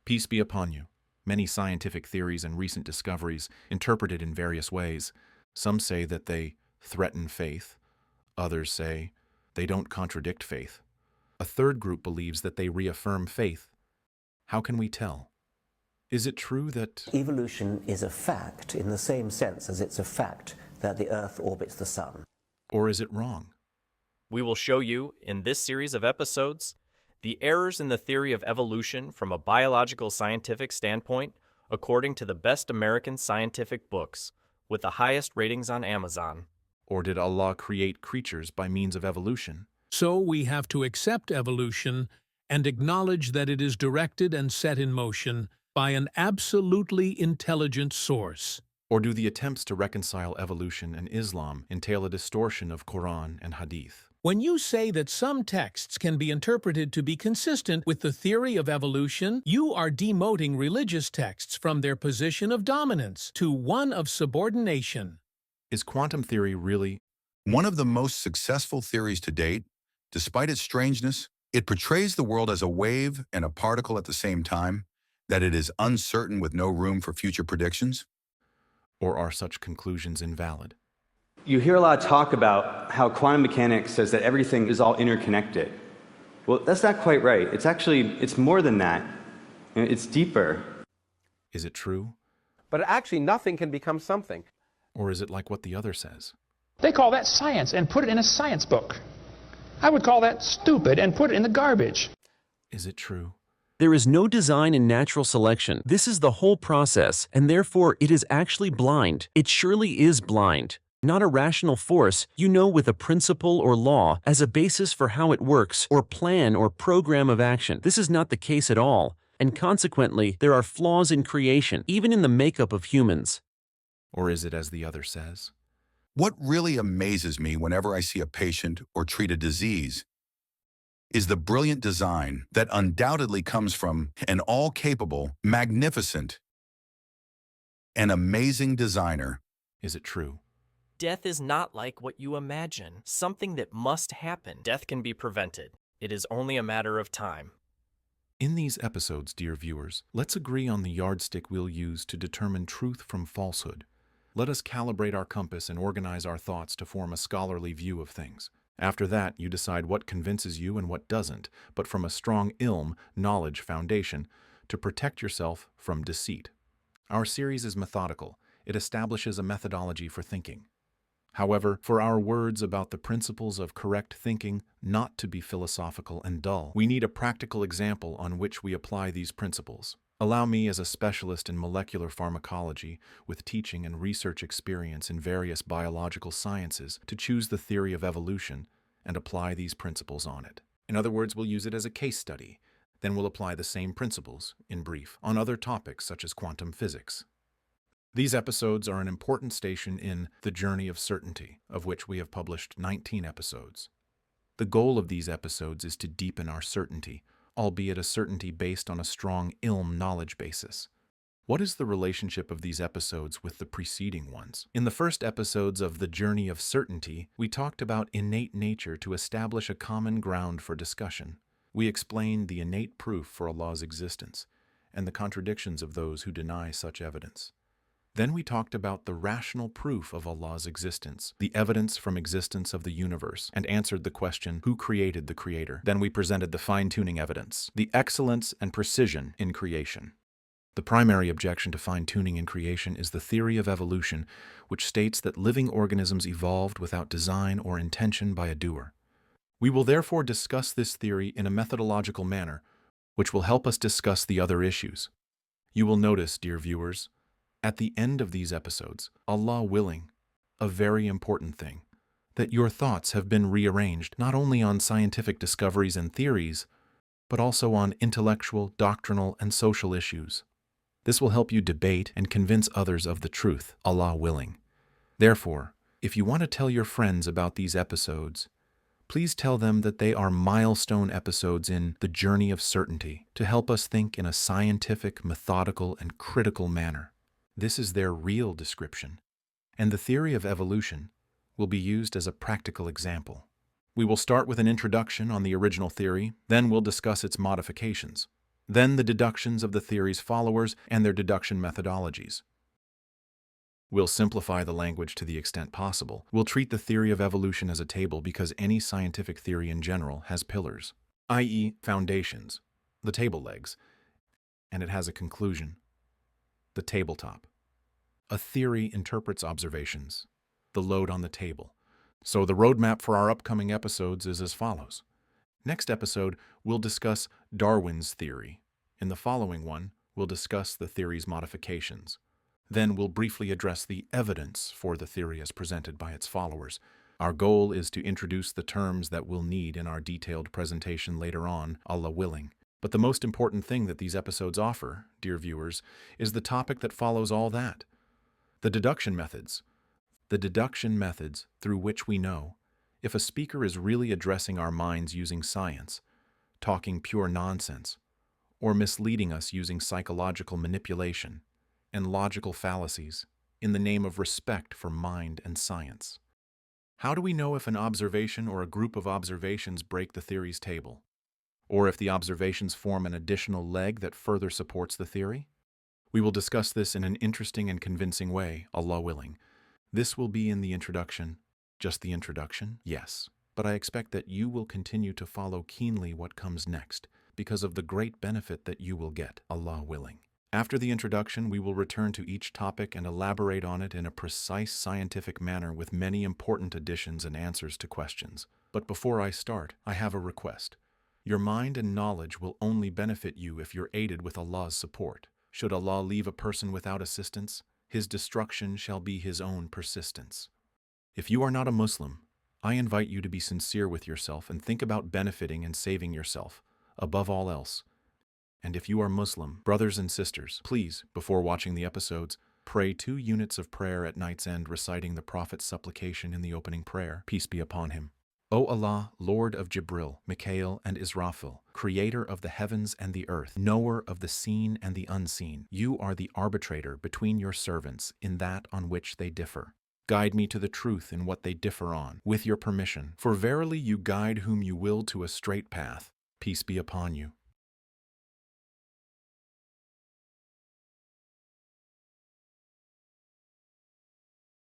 Peace be upon you. Many scientific theories and recent discoveries interpret it in various ways. Some say that they threaten faith. Others say they don't contradict faith. A third group believes that they reaffirm faith. How can we tell? Is it true that, Evolution is a fact in the same sense as it's a fact that the Earth orbits the Sun. or is it wrong? We will show you, in this series of episodes, the errors in the theory of evolution from a biological scientific standpoint according to the best American scientific books, with the highest ratings on Amazon. Or did Allah create creatures by means of evolution? So we have to accept evolution and acknowledge that it is directed and set in motion by an absolutely intelligent source. Or do the attempts to reconcile evolution and Islam entail a distortion of Quran and Hadith? When you say that some texts can be interpreted to be consistent with the theory of evolution, you are demoting religious texts from their position of dominance to one of subordination. Is quantum theory really One of the most successful theories to date, despite its strangeness, it portrays the world as a wave and a particle at the same time, that it is uncertain with no room for future predictions? or are such conclusions invalid? You hear a lot of talk about how quantum mechanics says that everything is all interconnected. Well, that's not quite right. It's more than that. It's deeper. Is it true? But actually, nothing can become something. Or is it like what the other says? They call that science and put it in a science book. I would call that stupid and put it in the garbage. Is it true? There is no design in natural selection. This is the whole process, and therefore it is actually blind. It surely is blind. Not a rational force, you know, with a principle or law as a basis for how it works, or plan or program of action. This is not the case at all, and consequently, there are flaws in creation, even in the makeup of humans. Or is it as the other says? What really amazes me whenever I see a patient or treat a disease is the brilliant design that undoubtedly comes from an all-capable, magnificent, and amazing designer. Is it true? Death is not like what you imagine, something that must happen. Death can be prevented. It is only a matter of time. In these episodes, dear viewers, let's agree on the yardstick we'll use to determine truth from falsehood. Let us calibrate our compass and organize our thoughts to form a scholarly view of things. After that, you decide what convinces you and what doesn't, but from a strong ilm, knowledge foundation, to protect yourself from deceit. Our series is methodical. It establishes a methodology for thinking. However, for our words about the principles of correct thinking not to be philosophical and dull, we need a practical example on which we apply these principles. Allow me, as a specialist in molecular pharmacology with teaching and research experience in various biological sciences, to choose the theory of evolution and apply these principles on it. In other words, we'll use it as a case study. Then we'll apply the same principles, in brief, on other topics such as quantum physics. These episodes are an important station in The Journey of Certainty, of which we have published 19 episodes. The goal of these episodes is to deepen our certainty, albeit a certainty based on a strong ilm knowledge basis. What is the relationship of these episodes with the preceding ones? In the first episodes of The Journey of Certainty, we talked about innate nature to establish a common ground for discussion. We explained the innate proof for Allah's existence and the contradictions of those who deny such evidence. Then we talked about the rational proof of Allah's existence, the evidence from existence of the universe, and answered the question, who created the creator? Then we presented the fine-tuning evidence, the excellence and precision in creation. The primary objection to fine-tuning in creation is the theory of evolution, which states that living organisms evolved without design or intention by a doer. We will therefore discuss this theory in a methodological manner, which will help us discuss the other issues. You will notice, dear viewers, at the end of these episodes, Allah willing, a very important thing, that your thoughts have been rearranged not only on scientific discoveries and theories, but also on intellectual, doctrinal, and social issues. This will help you debate and convince others of the truth, Allah willing. Therefore, if you want to tell your friends about these episodes, please tell them that they are milestone episodes in The Journey of Certainty to help us think in a scientific, methodical, and critical manner. This is their real description, and the theory of evolution will be used as a practical example. We will start with an introduction on the original theory, then we'll discuss its modifications. then the deductions of the theory's followers and their deduction methodologies. We'll simplify the language to the extent possible. We'll treat the theory of evolution as a table because any scientific theory in general has pillars, i.e., foundations, the table legs, and it has a conclusion, the tabletop. A theory interprets observations, the load on the table. So the roadmap for our upcoming episodes is as follows. Next episode, we'll discuss Darwin's theory. In the following one, we'll discuss the theory's modifications. Then we'll briefly address the evidence for the theory as presented by its followers. Our goal is to introduce the terms that we'll need in our detailed presentation later on, Allah willing. But the most important thing that these episodes offer, dear viewers, is the topic that follows all that. The deduction methods. The deduction methods through which we know if a speaker is really addressing our minds using science, talking pure nonsense, or misleading us using psychological manipulation and logical fallacies in the name of respect for mind and science. How do we know if an observation or a group of observations break the theory's table? Or if the observations form an additional leg that further supports the theory? We will discuss this in an interesting and convincing way, Allah willing. This will be in the introduction. Just the introduction? Yes. But I expect that you will continue to follow keenly what comes next because of the great benefit that you will get, Allah willing. After the introduction, we will return to each topic and elaborate on it in a precise scientific manner with many important additions and answers to questions. But before I start, I have a request. Your mind and knowledge will only benefit you if you're aided with Allah's support. Should Allah leave a person without assistance, his destruction shall be his own persistence. If you are not a Muslim, I invite you to be sincere with yourself and think about benefiting and saving yourself, above all else. And if you are Muslim, brothers and sisters, please, before watching the episodes, pray 2 units of prayer at night's end reciting the Prophet's supplication in the opening prayer, peace be upon him. O Allah, Lord of Jibril, Mikael, and Israfil, creator of the heavens and the earth, knower of the seen and the unseen, you are the arbitrator between your servants in that on which they differ. Guide me to the truth in what they differ on, with your permission. For verily you guide whom you will to a straight path, peace be upon you.